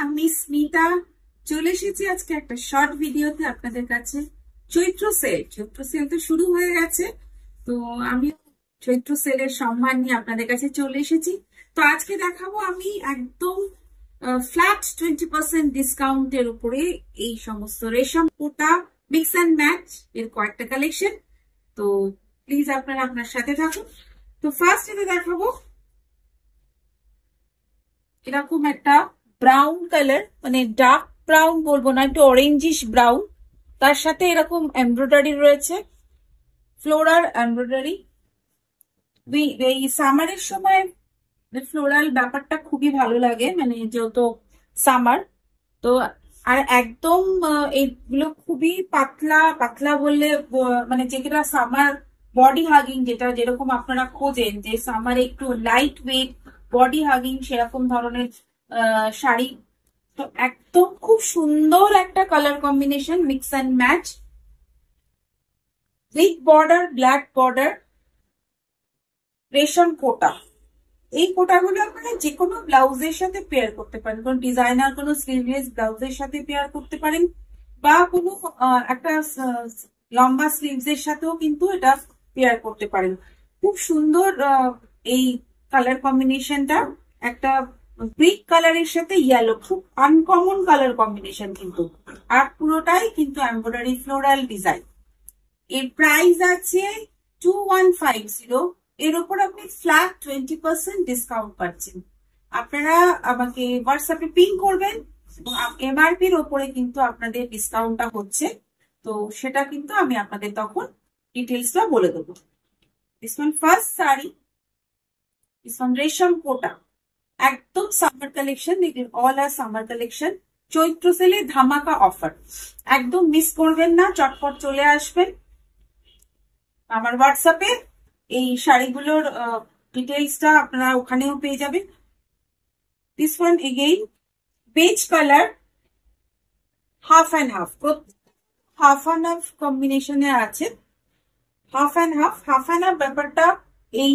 আমি স্মিতা চলে এসেছি আজকে একটা শর্ট ভিডিওতে আপনাদের কাছে। চৈত্র সেল তো শুরু হয়ে গেছে, তো আমি চৈত্র সেলের সম্মান নিয়ে আপনাদের কাছে চলে এসেছি। তো আজকে দেখাবো আমি একদম ফ্ল্যাট 20% ডিসকাউন্টের উপরে এই সমস্ত রেশম কোটা মিক্স অ্যান্ড ম্যাচ এর কয়েকটা কালেকশন। তো প্লিজ আপনারা আপনার সাথে থাকুন। তো ফার্স্ট এটা দেখাবো এরকম একটা ব্রাউন কালার, মানে ডার্ক ব্রাউন বলবো না, একটু অরেঞ্জিশ ব্রাউন, তার সাথে এরকম এমব্রয়ডারি রয়েছে, ফ্লোরাল এমব্রয়ডারি। এই সামারের সময় ফ্লোরাল ব্যাপারটা খুবই ভালো লাগে, মানে যেহেতু সামার। তো আর একদম এইগুলো খুবই পাতলা পাতলা বললে মানে যেটা সামার বডি হাগিং, যেটা যেরকম আপনারা খোঁজেন যে সামারে একটু লাইট ওয়েট বডি হাগিং সেরকম ধরনের শাড়ি। তো একদম খুব সুন্দর একটা colour combination, mix and match, with border, black border, রেশম কোটা। এই কোটাগুলো আপনারা যে কোনো ব্লাউজের সাথে পেয়ার করতে পারেন, কোন ডিজাইনার কোনো স্লিভলেস ব্লাউজের সাথে পেয়ার করতে পারেন, বা কোনো একটা লম্বা স্লিভস এর সাথেও কিন্তু এটা পেয়ার করতে পারেন। খুব সুন্দর এই কালার কম্বিনেশনটা, একটা ব্রিক কালারের সাথে ইয়েলো, খুব আনকমন কালার কম্বিনেশন কিন্তু, আর পুরোটাই কিন্তু এমব্রয়ডারি ফ্লোরাল ডিজাইন। এর প্রাইস আছে 2150। এর উপর আপনি ফ্ল্যাট 20% ডিসকাউন্ট পাচ্ছেন। আপনারা আমাকে হোয়াটসঅ্যাপে পিং করবেন, এমআরপির ওপরে কিন্তু আপনাদের ডিসকাউন্টটা হচ্ছে, তো সেটা কিন্তু আমি আপনাদের তখন ডিটেলসটা বলে দেবো। This one first sari, this one রেশম কোটা, একদম সামার কালেকশন, অল আর সামার কালেকশন। চৈত্র সেলে ধামাকা অফার, একদম মিস করবেন না, চটপট চলে আসবেন আমার হোয়াটসঅ্যাপে। এই শাড়িগুলোর ডিটেলসটা আপনারা ওখানেও পেয়ে যাবেন। This one again beige colour, half and half, half and half কম্বিনেশনে আছে। Half and half, half and half ব্যাপারটা এই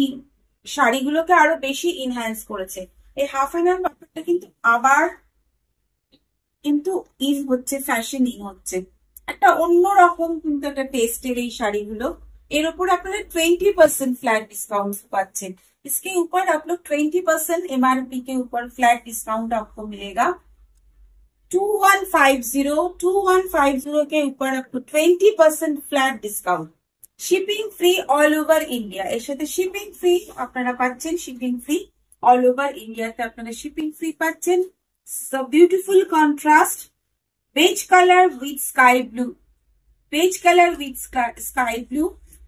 শাড়িগুলোকে আরো বেশি ইনহ্যান্স করেছে। এই হাফ অ্যান্ড হাফ ব্যাপারটা কিন্তু আবার কিন্তু ইন হচ্ছে, ফ্যাশনিং হচ্ছে, একটা অন্যরকম কিন্তু একটা টেস্টের এই শাড়িগুলো। এর উপর আপনারা 20% फ्लैट डिस्काउंट पाচ্ছেন। इसके ऊपर आप लोग 20% एमआरपी के ऊपर फ्लैट डिस्काउंट आपको मिलेगा। 2150 के ऊपर आपको 20% flat discount, shipping free all over India. এর সাথে শিপিং ফ্রি আপনারা পাচ্ছেন, শিপিং ফ্রি অল ওভার ইন্ডিয়াতে আপনারা শিপিং ফ্রি পাচ্ছেন। So beautiful contrast, beige colour with sky blue, beige colour with sky blue,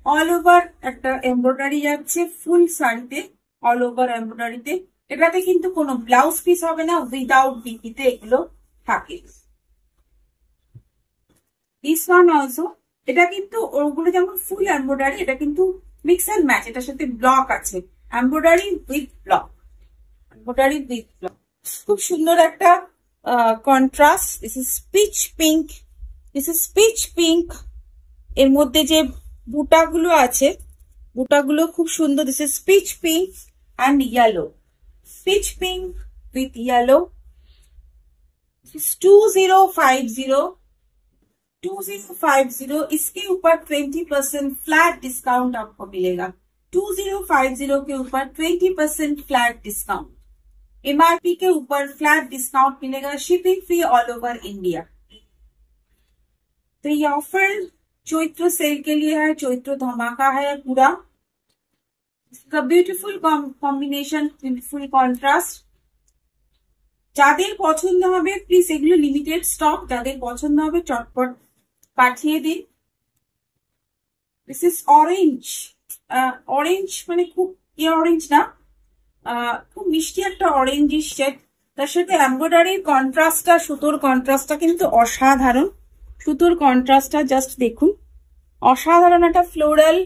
all over একটা এমব্রয়ডারি যাচ্ছে ফুল শাড়িতে, অল ওভার এমব্রয়ডারিতে। এটাতে কিন্তু কোনো ব্লাউজ পিস হবে না, উইদাউট বিকিতে এগুলো থাকে। দিস ওয়ান অলসো, এটা কিন্তু ওগুলো যেমন ফুল এমব্রয়ডারি, এটা কিন্তু মিক্স অ্যান্ড ম্যাচ, এটার সাথে ব্লক আছে, embroidery with block, embroidery with block. খুব সুন্দর একটা contrast. This is pitch pink, this is pitch pink. এর মধ্যে যে বুটাগুলো আছে, বুটাগুলো খুব সুন্দর। This is pitch pink and yellow, pitch pink with yellow. 2050, इसके ऊपर 20% फ्लैट डिस्काउंट आपको मिलेगा। 2050 के ऊपर 20% फ्लैट डिस्काउंट, एमआरपी के ऊपर फ्लैट डिस्काउंट मिलेगा, shipping free all over India. तो ये ऑफर चैत्र सेल के लिए है, चैत्र धमाका है पूरा। इसका ब्यूटीफुल कॉम्बिनेशन, ब्यूटीफुल कॉन्ट्रास्ट। যাদের পছন্দ হবে প্লিজ, এগুলো লিমিটেড স্টক, যাদের পছন্দ হবে চটপট পাঠিয়ে দিন। দিস ইজ অরেঞ্জ, অরেঞ্জ মানে খুব অরেঞ্জ না, খুব মিষ্টি একটা অরেঞ্জিশ শেড, তার সাথে এমব্রয়ডারির কন্ট্রাস্টটা, সুতোর কন্ট্রাস্টটা কিন্তু অসাধারণ। সুতোর কন্ট্রাস্টটা জাস্ট দেখুন, অসাধারণ একটা floral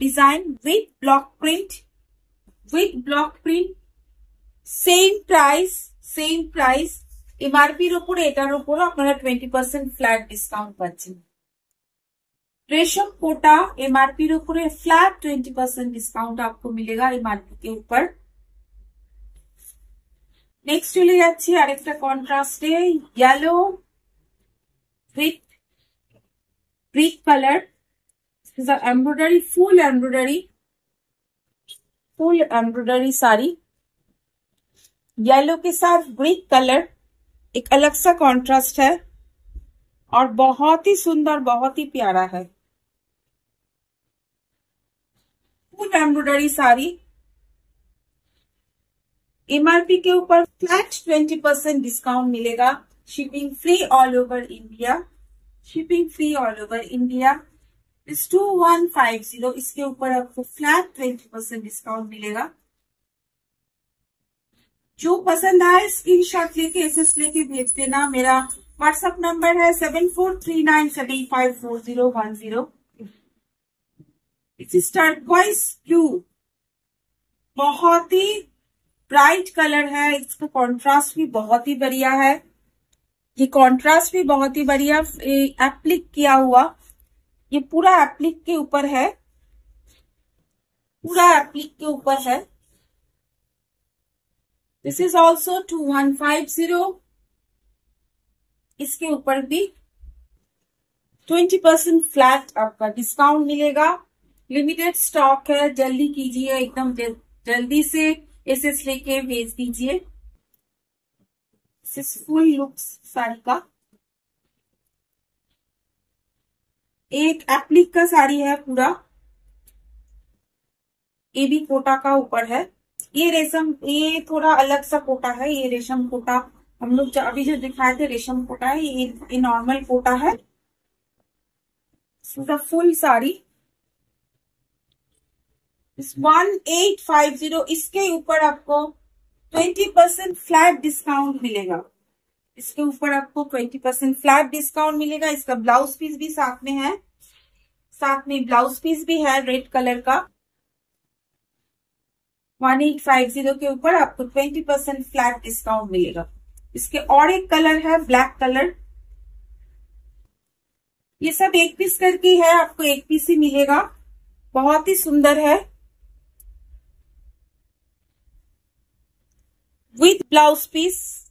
design with block print, with block print. Same price, same price, এমআরপির উপরে এটার উপর আপনারা 20% फ्लैट डिस्काउंट পাচ্ছেন। रेशम कोटा एमआरपी ऊपर फ्लैट 20% डिस्काउंट आपको मिलेगा एमआरपी के ऊपर। নেক্সট চলে যাচ্ছি আরেকটা কন্ট্রাস্টে, yellow with brick colour, embroidery full embroidery sari, yellow के साथ ब्रिक कलर, एक अलग सा कॉन्ट्रास्ट है और बहुत ही सुंदर, बहुत ही प्यारा है। फुल एम्ब्रॉयडरी साड़ी, एमआरपी के ऊपर फ्लैट 20% डिस्काउंट मिलेगा। Shipping free all over India, shipping free all over India. इस 2150, इसके ऊपर आपको फ्लैट 20% डिस्काउंट मिलेगा। जो पसंद आए स्क्रीनशॉट लेके एसएस लेके भेज देना। मेरा व्हाट्सएप नंबर है 7439754010। इट्स टर्क्वाइज ब्लू, बहुत ही ब्राइट कलर है, इसका कॉन्ट्रास्ट भी बहुत ही बढ़िया है। ये कॉन्ट्रास्ट भी बहुत ही बढ़िया एप्लिक किया हुआ, ये पूरा एप्लिक के ऊपर है, पूरा एप्लिक के ऊपर है। दिस इज ऑल्सो 2150, इसके ऊपर भी 20% फ्लैट आपका डिस्काउंट मिलेगा। लिमिटेड स्टॉक है, जल्दी कीजिए, एकदम जल्दी से एसएस लेके भेज दीजिए। This is full looks sari का, एक एप्लिक का साड़ी है पूरा, ये भी कोटा का ऊपर है। ये रेशम, ये थोड़ा अलग सा कोटा है, ये रेशम कोटा हम लोग अभी जो दिखाए थे रेशम कोटा है, ये नॉर्मल कोटा है। फुल साड़ी 1850, इसके ऊपर आपको 20% फ्लैट डिस्काउंट मिलेगा। इसके ऊपर आपको 20% फ्लैट डिस्काउंट मिलेगा। इसका ब्लाउज पीस भी साथ में है, साथ में ब्लाउज पीस भी है रेड कलर का। 1850 के ऊपर आपको 20% फ्लैट डिस्काउंट मिलेगा। इसके और एक कलर है ब्लैक कलर, ये सब एक पीस करके है, आपको एक पीस ही मिलेगा, बहुत ही सुंदर है। विथ ब्लाउज पीस,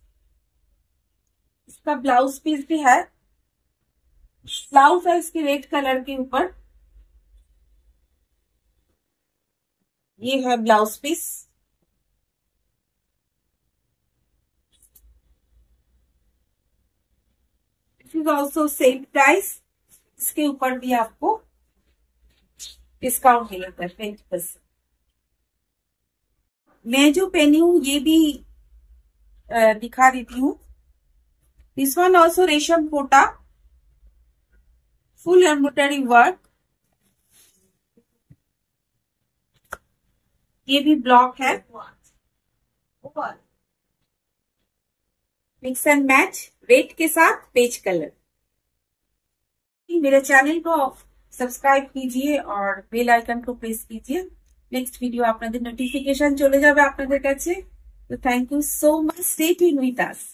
इसका ब्लाउज पीस भी है, ब्लाउज है इसके रेड कलर के ऊपर, ये है blouse piece. This is also same price, इसके ऊपर भी आपको डिस्काउंट मिलेगा 20%। मैं जो पहनी हूं ये भी दिखा देती हूँ। दिस वन ऑल्सो रेशम कोटा, फुल एम्ब्रॉयडरी वर्क, ये भी ब्लॉक है, मिक्स एंड मैच रेड के साथ पेज कलर। मेरे चैनल को सब्सक्राइब कीजिए और बेल आइकन को प्रेस कीजिए, नेक्स्ट ভিডিও আপনাদের নোটিফিকেশন চলে যাবে আপনাদের কাছে। তো thank you so much, stay tune with us.